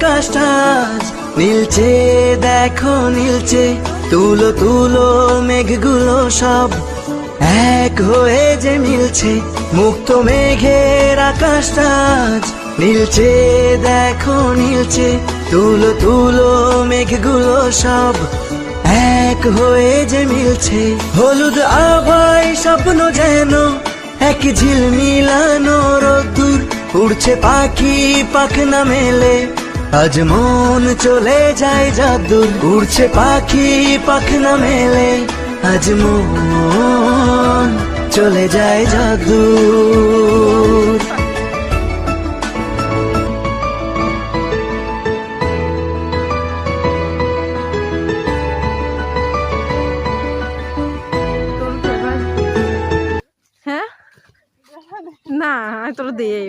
আকাশটা আজ নীলচে, দেখো নীলচে। তুলো তুলো মেঘগুলো সব এক হয়ে যে মিলছে। মুক্ত মেঘের আকাশটা আজ নীলচে, দেখো নীলচে। তুলো তুলো মেঘগুলো সব এক হয়ে যে মিলছে। হলুদ আভায় স্বপ্ন যেন এক ঝিলমিলানো রোদ্দুর। উড়ছে পাখি পাখনা মেলে, আজ মন চলে যায় যাদুর। উড়ছে পাখি পাখনা মেলে, আজ মন চলে যায় যাদুর। হ্যাঁ না, আমি তোর দিয়ে